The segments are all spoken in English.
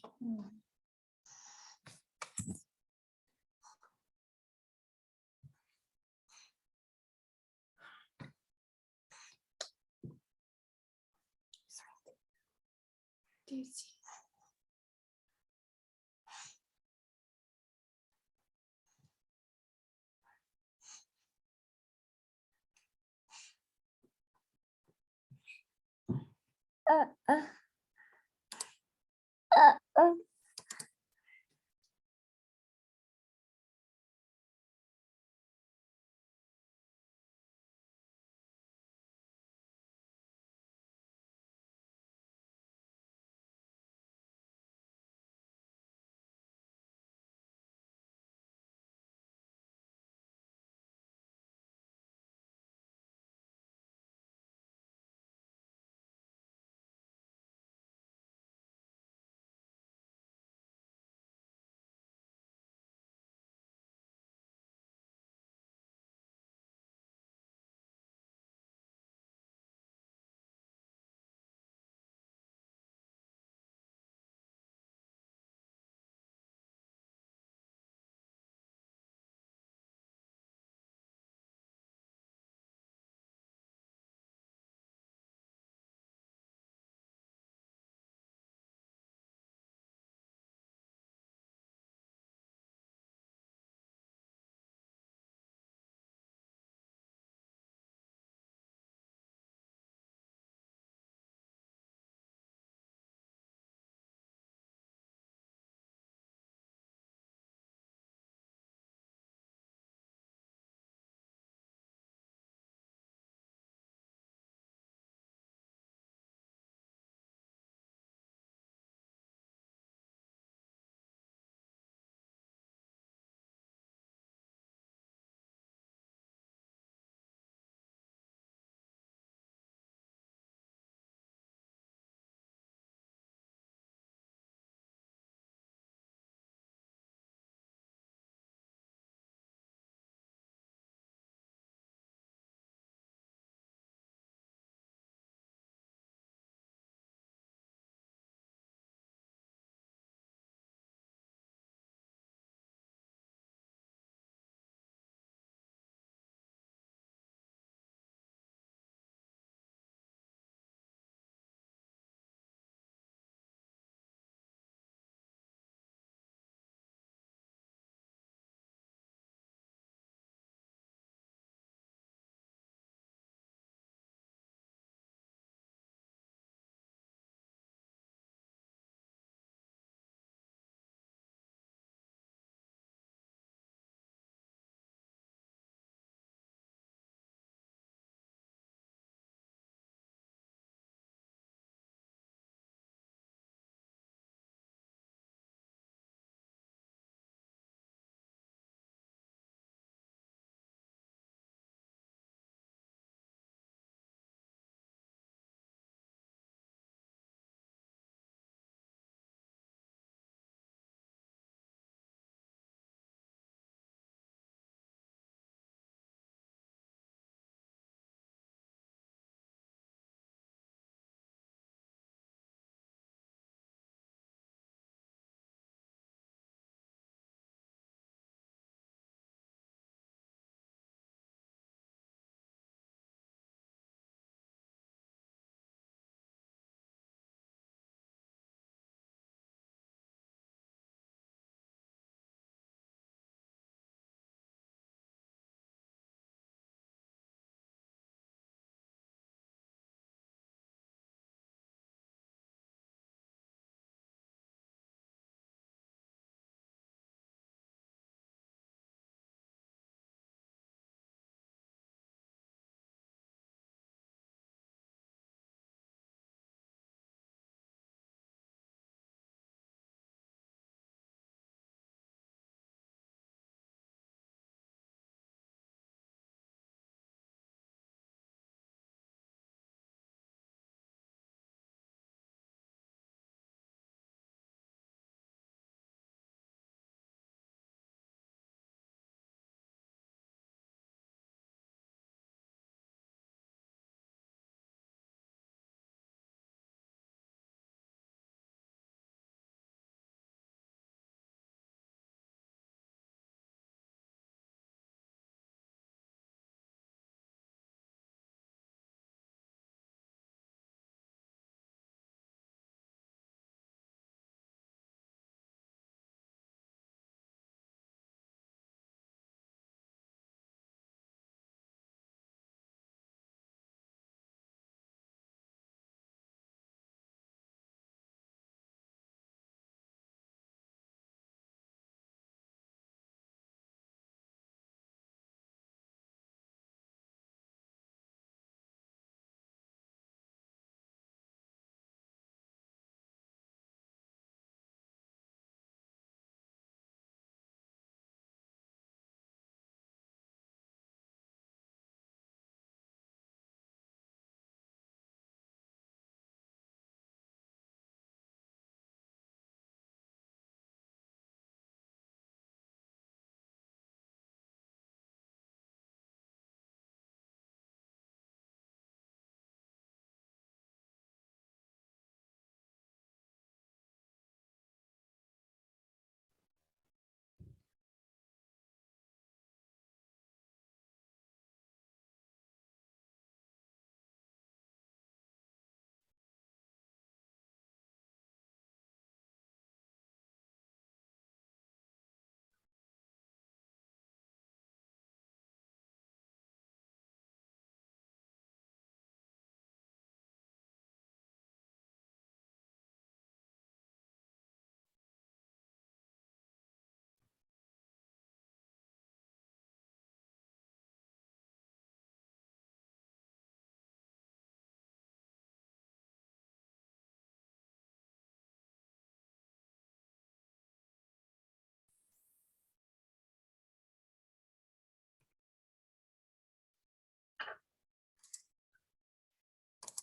Hmm. Do you see? Uh, uh, uh.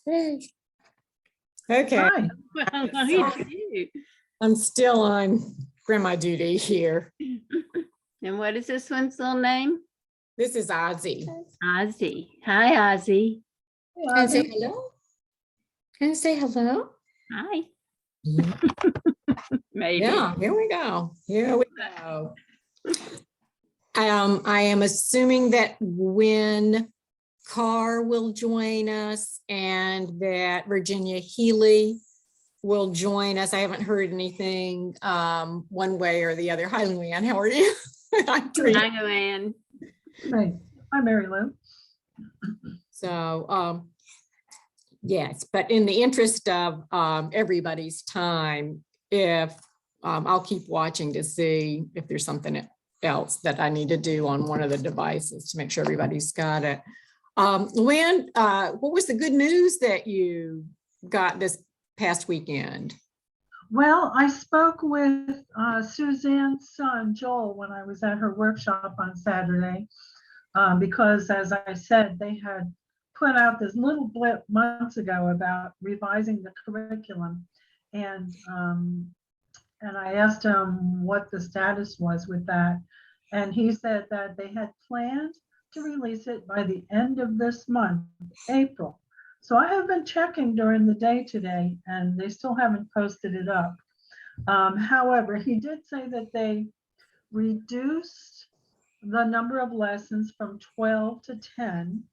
Okay, Hi. Well, I do. I'm still on grandma duty here. And what is this one's little name? This is Ozzy. Ozzy. Hi, Ozzy. Can I say hello? Can I say hello? Hi. Maybe. Yeah, here we go. Here we go. I am assuming that when Carr will join us and that Virginia Healy will join us. I haven't heard anything one way or the other. Hi, Luann. How are you? I'm great. Hi, Luann. Hey, hi, Mary Lou. So, yes, but in the interest of everybody's time, if I'll keep watching to see if there's something else that I need to do on one of the devices to make sure everybody's got it. Luann, what was the good news that you got this past weekend? Well, I spoke with Suzanne's son, Joel, when I was at her workshop on Saturday, because as I said, they had put out this little blip months ago about revising the curriculum. And I asked him what the status was with that. And he said that they had planned to release it by the end of this month, April. So I have been checking during the day today and they still haven't posted it up. However, he did say that they reduced the number of lessons from 12 to 10.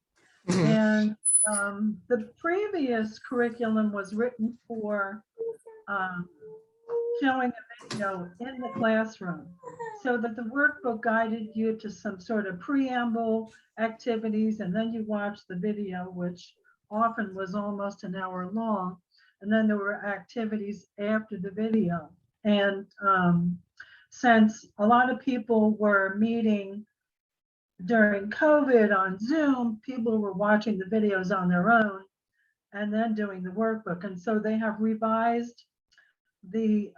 And the previous curriculum was written for showing a video in the classroom so that the workbook guided you to some sort of preamble activities, and then you watch the video, which often was almost an hour long, and then there were activities after the video. And since a lot of people were meeting during COVID on Zoom, people were watching the videos on their own and then doing the workbook. And so they have revised the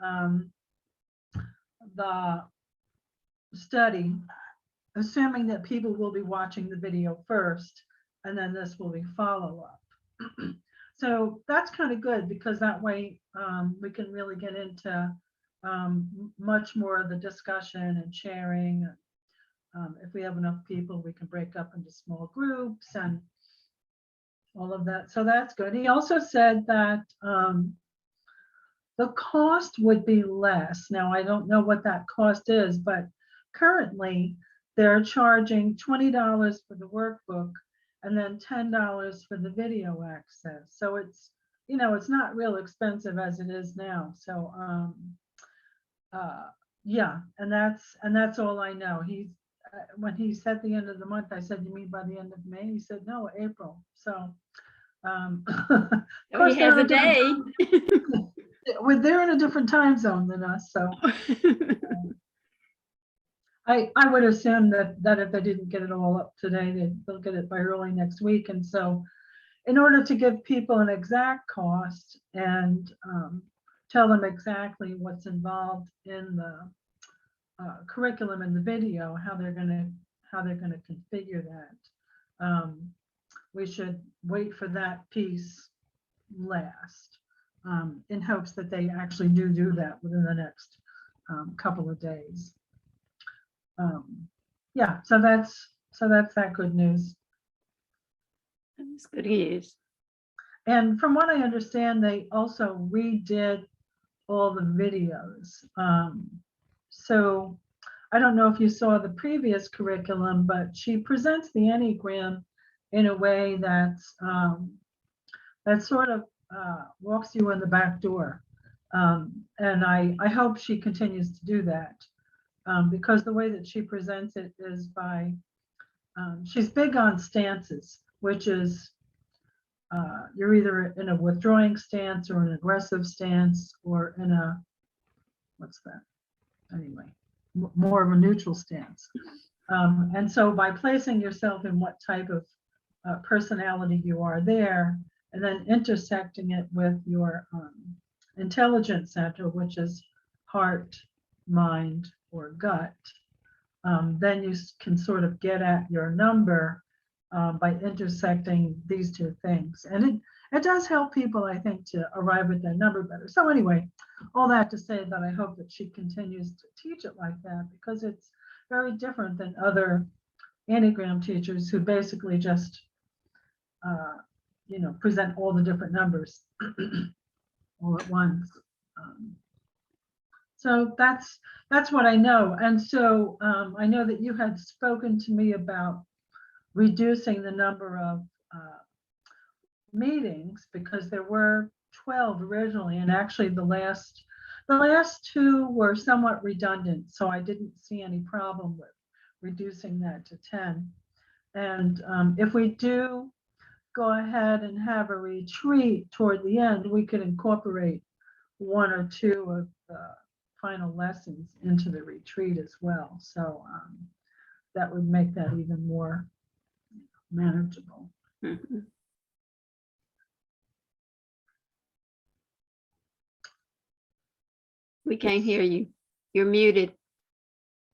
study, assuming that people will be watching the video first, and then this will be follow-up. So that's kind of good because that way we can really get into much more of the discussion and sharing. If we have enough people, we can break up into small groups and all of that. So that's good. He also said that the cost would be less. Now, I don't know what that cost is, but currently they're charging $20 for the workbook and then $10 for the video access. So it's, you know, it's not real expensive as it is now. So yeah, and that's all I know. He's when he said the end of the month, I said, you mean by the end of May? He said, no, April. So Oh, he has a day. they're in a different time zone than us, so I would assume that if they didn't get it all up today, they'll get it by early next week. And so in order to give people an exact cost and tell them exactly what's involved in the curriculum and the video, how they're going to configure that, we should wait for that piece last, in hopes that they actually do that within the next couple of days. Yeah, so that's that good news. That's good news. And from what I understand, they also redid all the videos. So I don't know if you saw the previous curriculum, but she presents the Enneagram in a way that's that sort of walks you in the back door. And I hope she continues to do that, because the way that she presents it is by, she's big on stances, which is you're either in a withdrawing stance or an aggressive stance or in a, what's that? Anyway, more of a neutral stance. And so by placing yourself in what type of personality you are there, and then intersecting it with your intelligence center, which is heart, mind, or gut, then you can sort of get at your number by intersecting these two things. And it does help people, I think, to arrive at their number better. So anyway, all that to say that I hope that she continues to teach it like that, because it's very different than other Enneagram teachers who basically just, present all the different numbers all at once. So that's what I know. And so I know that you had spoken to me about reducing the number of meetings, because there were 12 originally, and actually the last two were somewhat redundant, so I didn't see any problem with reducing that to 10. And if we do go ahead and have a retreat toward the end, we could incorporate one or two of the final lessons into the retreat as well. So that would make that even more manageable. Mhm. We can't hear you. You're muted.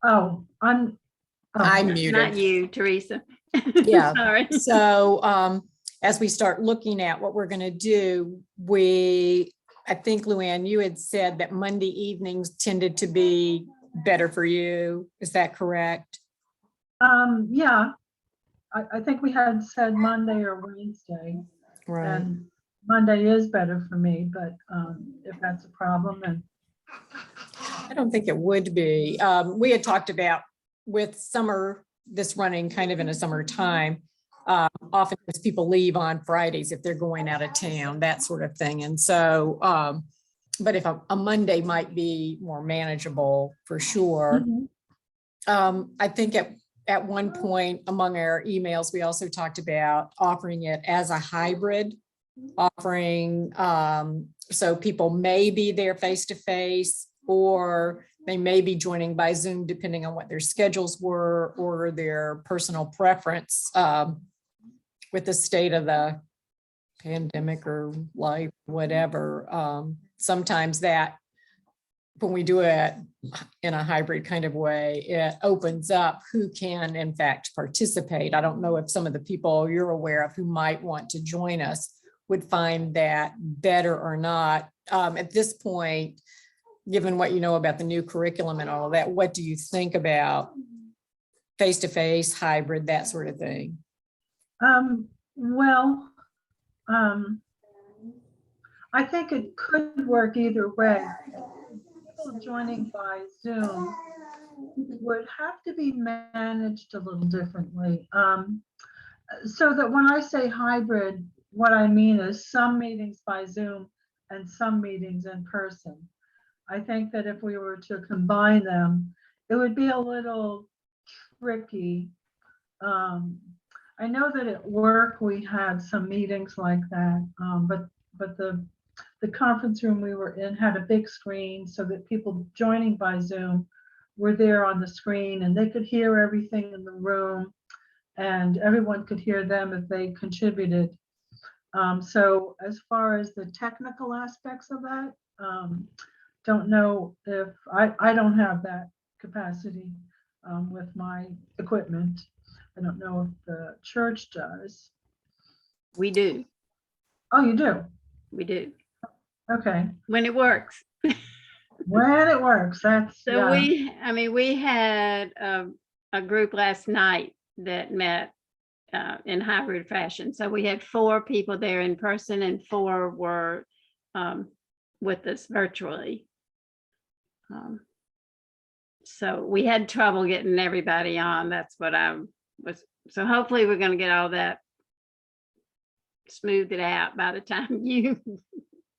Oh, I'm Not muted. you, Teresa. Yeah. Sorry. So as we start looking at what we're going to do, I think, Luann, you had said that Monday evenings tended to be better for you. Is that correct? yeah, I think we had said Monday or Wednesday, Right. and Monday is better for me, but if that's a problem, then I don't think it would be. We had talked about with summer, this running kind of in a summer time, often as people leave on Fridays if they're going out of town, that sort of thing. And so, but if a Monday might be more manageable for sure. I think at one point among our emails, we also talked about offering it as a hybrid, offering, so people may be there face-to-face, or they may be joining by Zoom, depending on what their schedules were or their personal preference with the state of the pandemic or life, whatever. Sometimes that, when we do it in a hybrid kind of way, it opens up who can in fact participate. I don't know if some of the people you're aware of who might want to join us would find that better or not. At this point, given what you know about the new curriculum and all of that, what do you think about face-to-face, hybrid, that sort of thing? well, I think it could work either way. People joining by Zoom would have to be managed a little differently. So that when I say hybrid, what I mean is some meetings by Zoom and some meetings in person. I think that if we were to combine them, it would be a little tricky. I know that at work we had some meetings like that, but the conference room we were in had a big screen so that people joining by Zoom were there on the screen and they could hear everything in the room, and everyone could hear them if they contributed. So as far as the technical aspects of that, don't know if I don't have that capacity with my equipment. I don't know if the church does. We do. Oh, you do? We do. Okay. When it works. When it works, that's, So yeah. we had a group last night that met in hybrid fashion. So we had 4 people there in person and 4 were with us virtually. So we had trouble getting everybody on. That's what I was. So hopefully we're going to get all that smoothed it out by the time you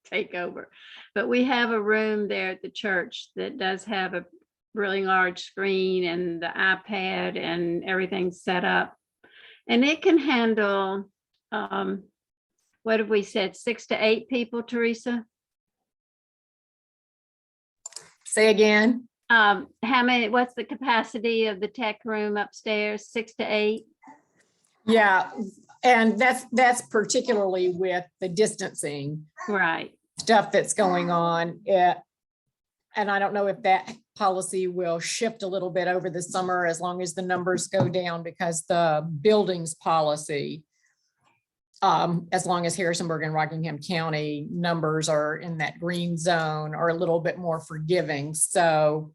take over. But we have a room there at the church that does have a really large screen and the iPad and everything set up. And it can handle, what have we said, 6 to 8 people, Teresa? Say again. How many, what's the capacity of the tech room upstairs? 6 to 8? Yeah, and that's particularly with the distancing Right. stuff that's going on. And I don't know if that policy will shift a little bit over the summer as long as the numbers go down, because the buildings policy as long as Harrisonburg and Rockingham County numbers are in that green zone, are a little bit more forgiving. So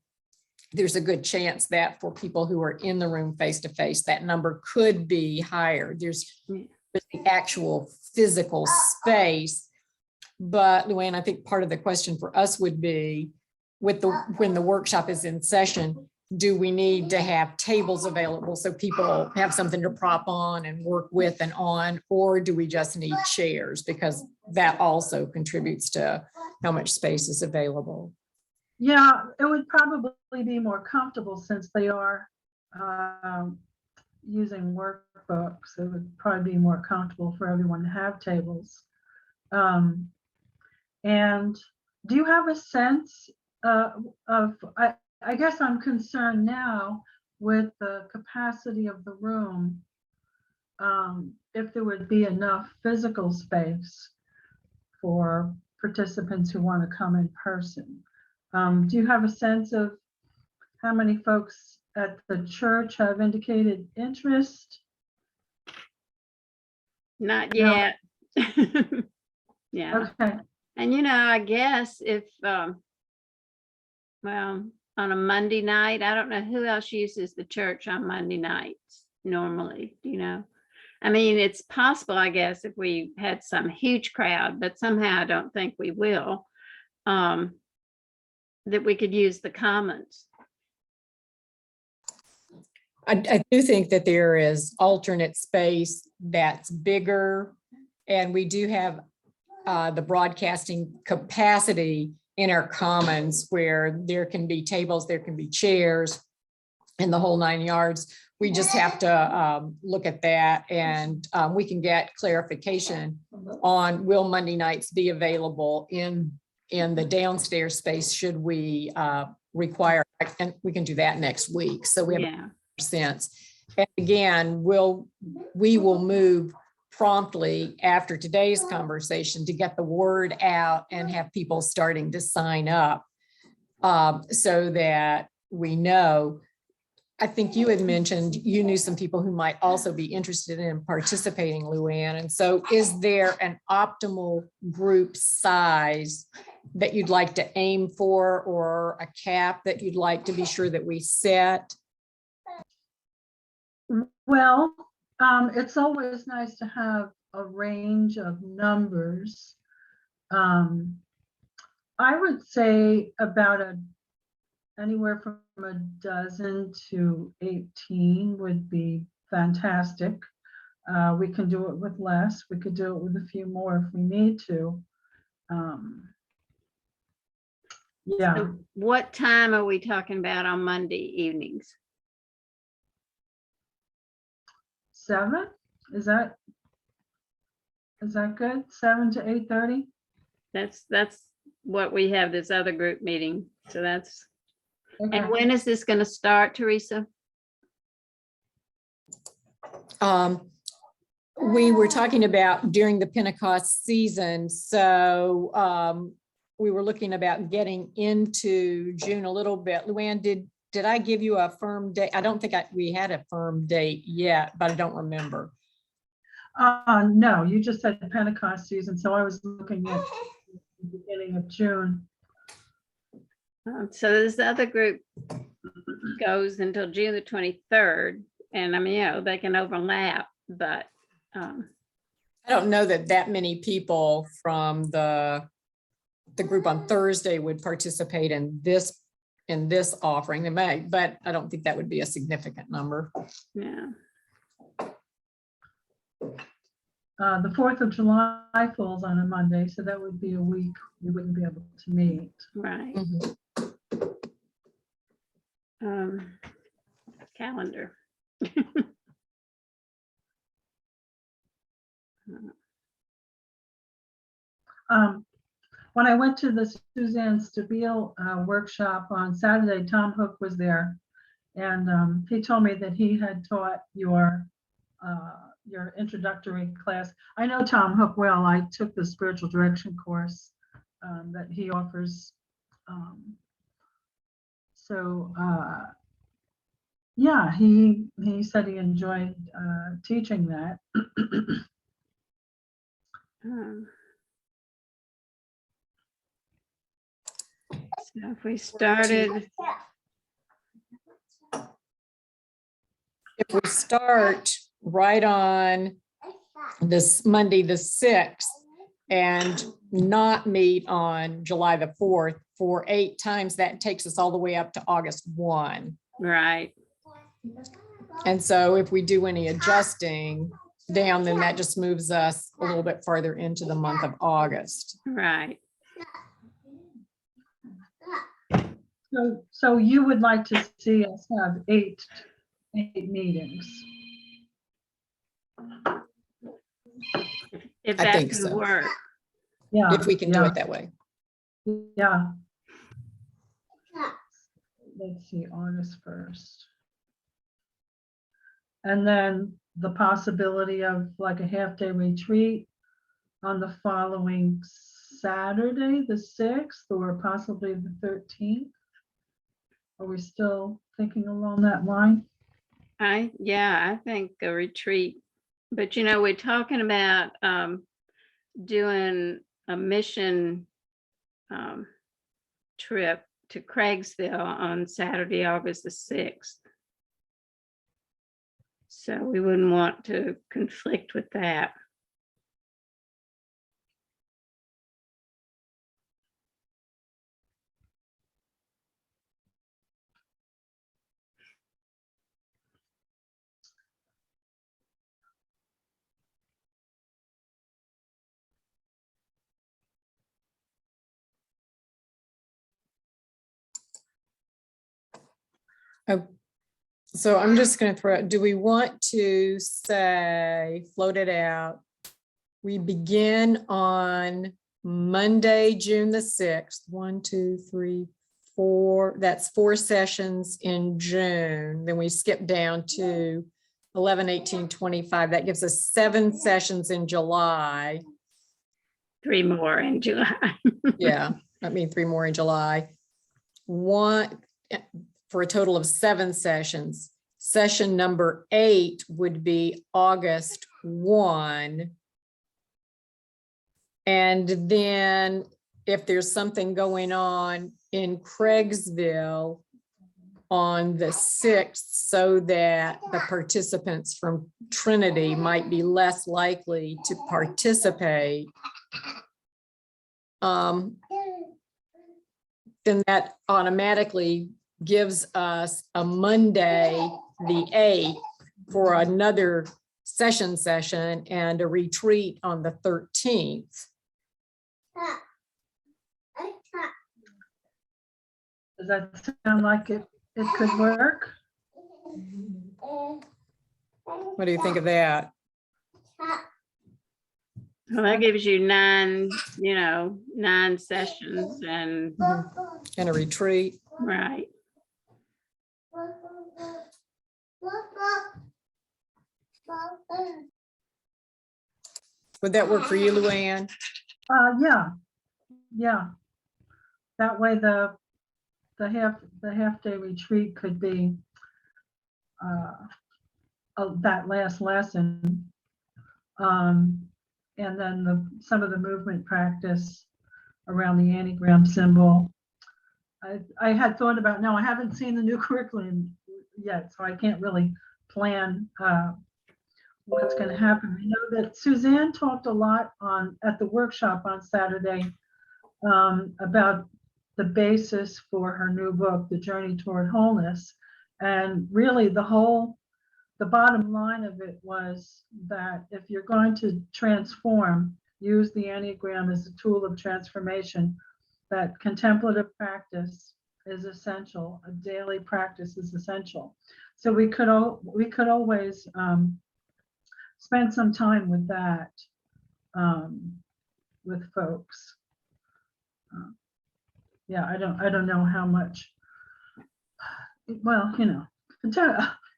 there's a good chance that for people who are in the room face to face, that number could be higher. There's the actual physical space. But Luann, I think part of the question for us would be with when the workshop is in session, do we need to have tables available so people have something to prop on and work with and on, or do we just need chairs? Because that also contributes to how much space is available. Yeah, it would probably be more comfortable since they are using workbooks. It would probably be more comfortable for everyone to have tables. And do you have a sense I guess I'm concerned now with the capacity of the room, if there would be enough physical space for participants who want to come in person. Do you have a sense of how many folks at the church have indicated interest? Not No. yet. Yeah. Okay, And I guess if, well, on a Monday night, I don't know who else uses the church on Monday nights normally, do you know? I mean, it's possible, I guess, if we had some huge crowd, but somehow I don't think we will, that we could use the commons. I do think that there is alternate space that's bigger, and we do have the broadcasting capacity in our commons where there can be tables, there can be chairs, and the whole 9 yards. We just have to look at that, and we can get clarification on will Monday nights be available in the downstairs space should we require, and we can do that next week. So we have Yeah. a sense. And again, we will move promptly after today's conversation to get the word out and have people starting to sign up so that we know. I think you had mentioned you knew some people who might also be interested in participating, Luann. And so is there an optimal group size that you'd like to aim for, or a cap that you'd like to be sure that we set? well, it's always nice to have a range of numbers. I would say about anywhere from a dozen to 18 would be fantastic. We can do it with less. We could do it with a few more if we need to. Yeah, So what time are we talking about on Monday evenings? 7? Is that good? 7 to 8:30? That's what we have this other group meeting. So that's, Okay. and when is this going to start, Teresa? We were talking about during the Pentecost season. So we were looking about getting into June a little bit. Luann, did I give you a firm date? I don't think we had a firm date yet, but I don't remember. No, you just said Pentecost season, so I was looking at the beginning of June. So this other group goes until June the 23rd. And I mean, they can overlap, but I don't know that many people from the group on Thursday would participate in this offering. They may, but I don't think that would be a significant number. yeah. The 4th of July falls on a Monday, so that would be a week we wouldn't be able to meet. Right. Calendar. When I went to the Suzanne Stabile workshop on Saturday, Tom Hook was there, and he told me that he had taught your introductory class. I know Tom Hook well. I took the spiritual direction course that he offers. Yeah, he said he enjoyed teaching that. So if we started, If we start right on this Monday, the 6th, and not meet on July the 4th for 8 times, that takes us all the way up to August 1. right, And so if we do any adjusting down, then that just moves us a little bit farther into the month of August. right. So you would like to see us have eight meetings? If I that think could so. work. Yeah. If we can do it that way. Yeah. Let's see, August 1st. And then the possibility of like a half-day retreat on the following Saturday, the 6th, or possibly the 13th. Are we still thinking along that line? I think a retreat, but you know, we're talking about doing a mission trip to Craigsville on Saturday, August the 6th. So we wouldn't want to conflict with that. So I'm just going to throw, do we want to say, float it out? We begin on Monday, June the 6th. 1, 2, 3, 4. That's 4 sessions in June. Then we skip down to 11, 18, 25. That gives us 7 sessions in July. 3 more in July. Yeah, I mean, 3 more in July. 1 for a total of 7 sessions. Session number 8 would be August 1. And then if there's something going on in Craigsville on the 6th, so that the participants from Trinity might be less likely to participate, then that automatically gives us a Monday, the 8th, for another session and a retreat on the 13th. Does that sound like it could work? What do you think of that? Well, that gives you 9 sessions and, And a retreat? right. Would that work for you, Luann? Yeah. That way the half-day retreat could be that last lesson. And then some of the movement practice around the anagram symbol. I had thought about, no, I haven't seen the new curriculum yet, so I can't really plan what's going to happen. I know that Suzanne talked a lot at the workshop on Saturday about the basis for her new book, The Journey Toward Wholeness. And really the bottom line of it was that if you're going to transform, use the Enneagram as a tool of transformation, that contemplative practice is essential. A daily practice is essential. So we could always spend some time with that with folks. Yeah, I don't know how much. Well,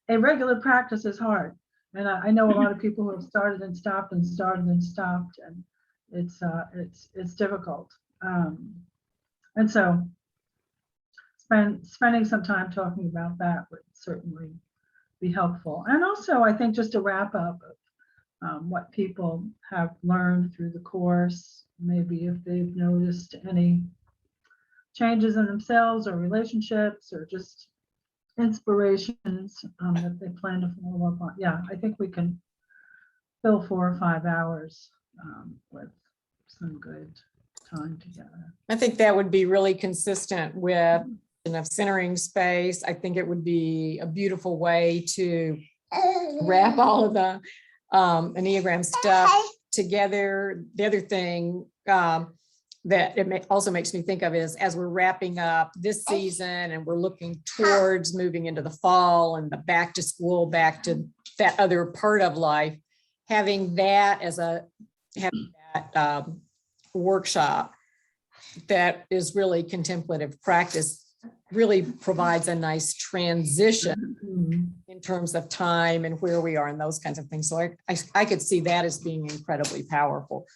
a regular practice is hard, and I know a lot of people who have started and stopped and started and stopped, and it's difficult. And so spending some time talking about that would certainly be helpful. And also, I think just a wrap up what people have learned through the course, maybe if they've noticed any changes in themselves or relationships or just inspirations that they plan to follow up on. Yeah, I think we can fill 4 or 5 hours with some good time together. I think that would be really consistent with enough centering space. I think it would be a beautiful way to wrap all of the Enneagram stuff together. The other thing that it also makes me think of is as we're wrapping up this season and we're looking towards moving into the fall and the back to school, back to that other part of life, having that as workshop that is really contemplative practice really provides a nice transition in terms of time and where we are and those kinds of things. So I could see that as being incredibly powerful.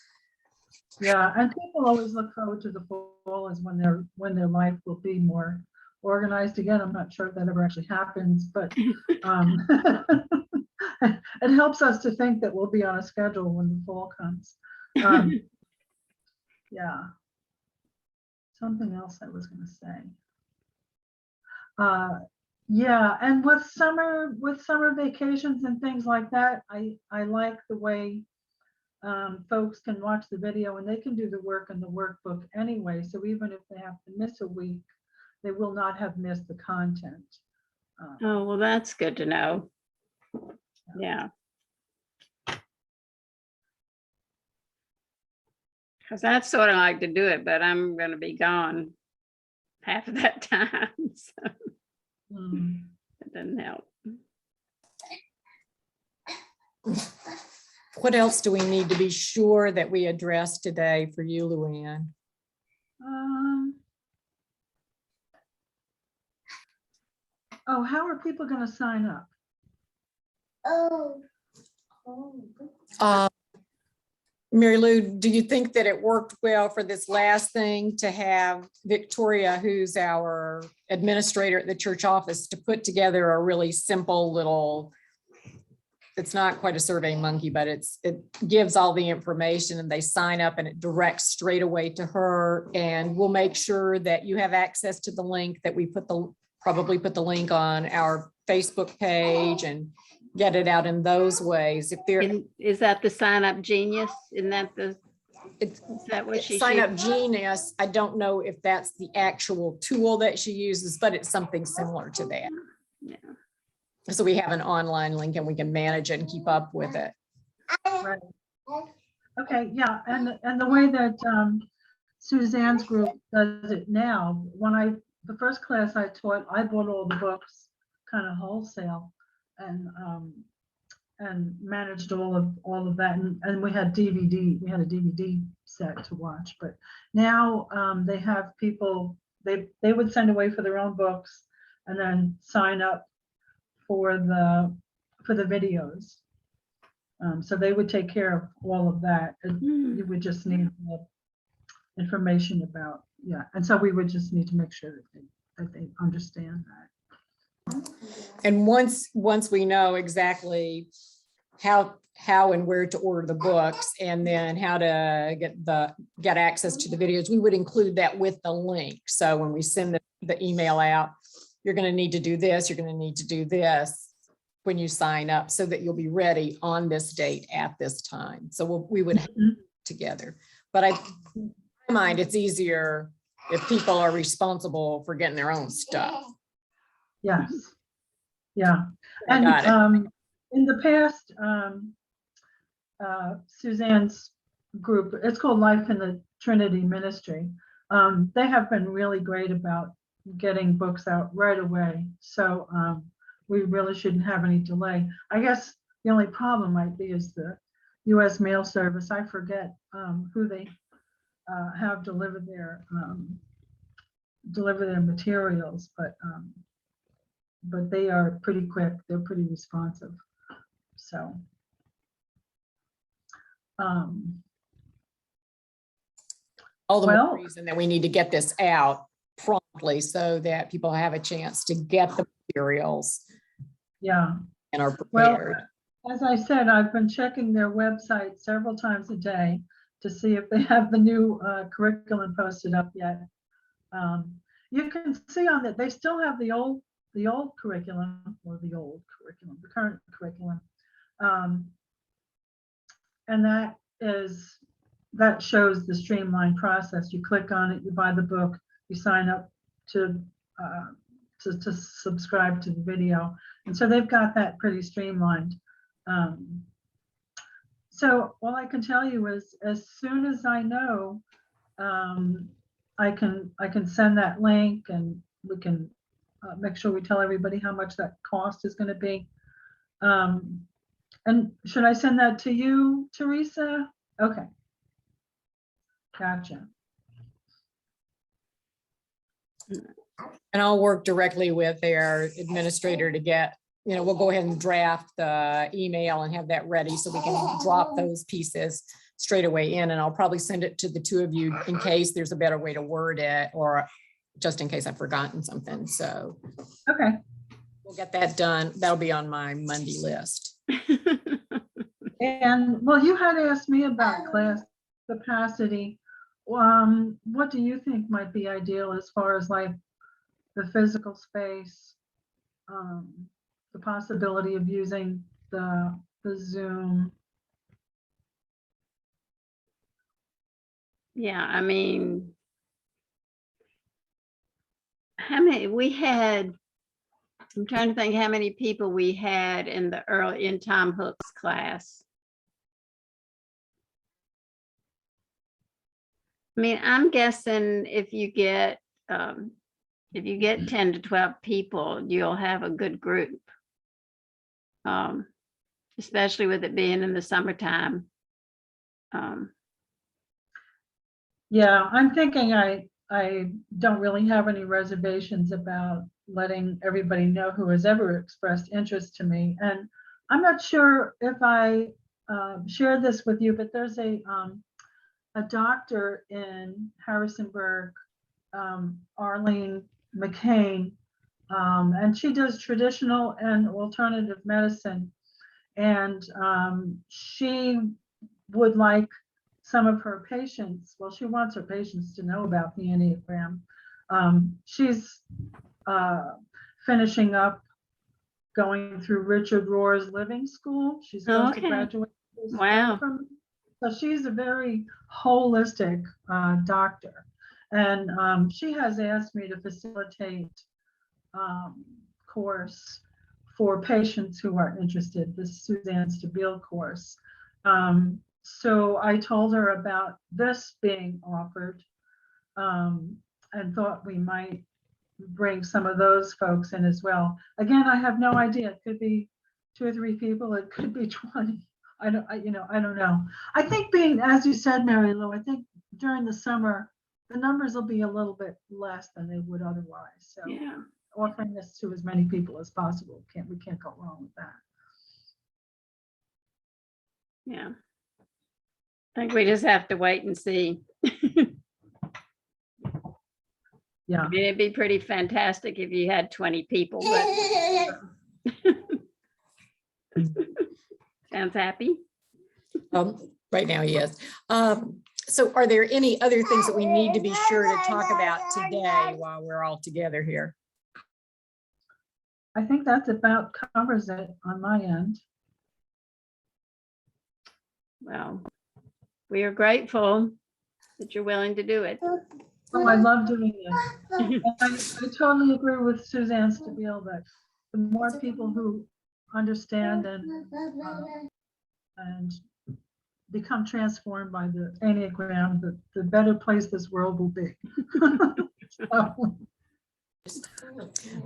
Yeah, and people always look forward to the fall as when their life will be more organized again. I'm not sure if that ever actually happens, but it helps us to think that we'll be on a schedule when the fall comes. Yeah. Something else I was going to say. Yeah, and with summer vacations and things like that, I like the way folks can watch the video and they can do the work in the workbook anyway. So even if they have to miss a week, they will not have missed the content. Oh, well, that's good to know. Yeah. Because I'd sort of like to do it, but I'm going to be gone half of that time. So it doesn't help. What else do we need to be sure that we address today for you, Luann? Oh, how are people going to sign up? Mary Lou, do you think that it worked well for this last thing to have Victoria, who's our administrator at the church office, to put together a really simple little, it's not quite a Survey Monkey, but it gives all the information and they sign up and it directs straight away to her. And we'll make sure that you have access to the link that we probably put the link on our Facebook page and get it out in those ways. If there is that the Sign Up Genius? Isn't that is that what she Sign Up Genius? I don't know if that's the actual tool that she uses, but it's something similar to that. Yeah. So we have an online link and we can manage it and keep up with it. Right. Okay, yeah, and the way that Suzanne's group does it now, the first class I taught, I bought all the books kind of wholesale and managed all of that, and we had a DVD set to watch. But now they have people, they would send away for their own books and then sign up for the videos. So they would take care of all of that. And you would just need the information about, yeah. And so we would just need to make sure that they understand that. And once we know exactly how and where to order the books and then how to get access to the videos, we would include that with the link. So when we send the email out, you're going to need to do this, you're going to need to do this when you sign up so that you'll be ready on this date at this time. So we would have it together. But in my mind, it's easier if people are responsible for getting their own stuff. Yes. Yeah. And in the past, Suzanne's group, it's called Life in the Trinity Ministry. They have been really great about getting books out right away. So we really shouldn't have any delay. I guess the only problem might be is the U.S. Mail Service. I forget who they have deliver their materials, but they are pretty quick. They're pretty responsive. So all the more reason that we need to get this out promptly so that people have a chance to get the materials. Yeah. And are prepared. Well, As I said, I've been checking their website several times a day to see if they have the new curriculum posted up yet. You can see on that, they still have the old curriculum, or the current curriculum. And that shows the streamlined process. You click on it, you buy the book, you sign up to subscribe to the video. And so they've got that pretty streamlined. So all I can tell you is, as soon as I know, I can send that link, and we can make sure we tell everybody how much that cost is going to be. And should I send that to you, Teresa? Okay. Gotcha. And I'll work directly with their administrator to get, we'll go ahead and draft the email and have that ready so we can drop those pieces straight away in. And I'll probably send it to the two of you in case there's a better way to word it, or just in case I've forgotten something. So Okay. we'll get that done. That'll be on my Monday list. And well, you had asked me about class capacity. What do you think might be ideal as far as like the physical space, the possibility of using the Zoom? Yeah, I mean, how many we had, I'm trying to think how many people we had in Tom Hook's class. I mean, I'm guessing if you get 10 to 12 people, you'll have a good group. Especially with it being in the summertime. Yeah, I'm thinking I don't really have any reservations about letting everybody know who has ever expressed interest to me. And I'm not sure if I shared this with you, but there's a doctor in Harrisonburg, Arlene McCain, and she does traditional and alternative medicine. And she would like some of her patients, well, she wants her patients to know about the Enneagram. She's finishing up going through Richard Rohr's Living School. She's supposed to Okay. graduate. Wow. So she's a very holistic doctor. And she has asked me to facilitate course for patients who are interested, the Suzanne Stabile course. So I told her about this being offered, and thought we might bring some of those folks in as well. Again, I have no idea. It could be 2 or 3 people. It could be 20. I don't know. I think being, as you said, Mary Lou, I think during the summer, the numbers will be a little bit less than they would otherwise. So Yeah. offering this to as many people as possible, we can't go wrong with that. Yeah. I think we just have to wait and see. Yeah. I mean, it'd be pretty fantastic if you had 20 people, but sounds happy. Right now, yes. So are there any other things that we need to be sure to talk about today while we're all together here? I think that's about covers it on my end. Well, we are grateful that you're willing to do it. Oh, I love doing this. And I totally agree with Suzanne Stabile that the more people who understand and become transformed by the Enneagram, the better place this world will be. So,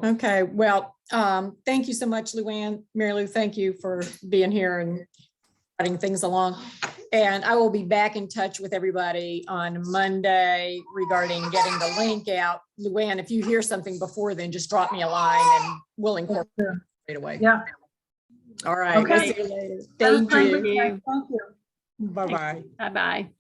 Okay, well, thank you so much, Luann. Mary Lou, thank you for being here and putting things along. And I will be back in touch with everybody on Monday regarding getting the link out. Luann, if you hear something before then, just drop me a line and we'll incorporate it right away. yeah. All right. Okay. See you later. Have a Thank great you. weekend. Thank you. Bye-bye. Bye-bye.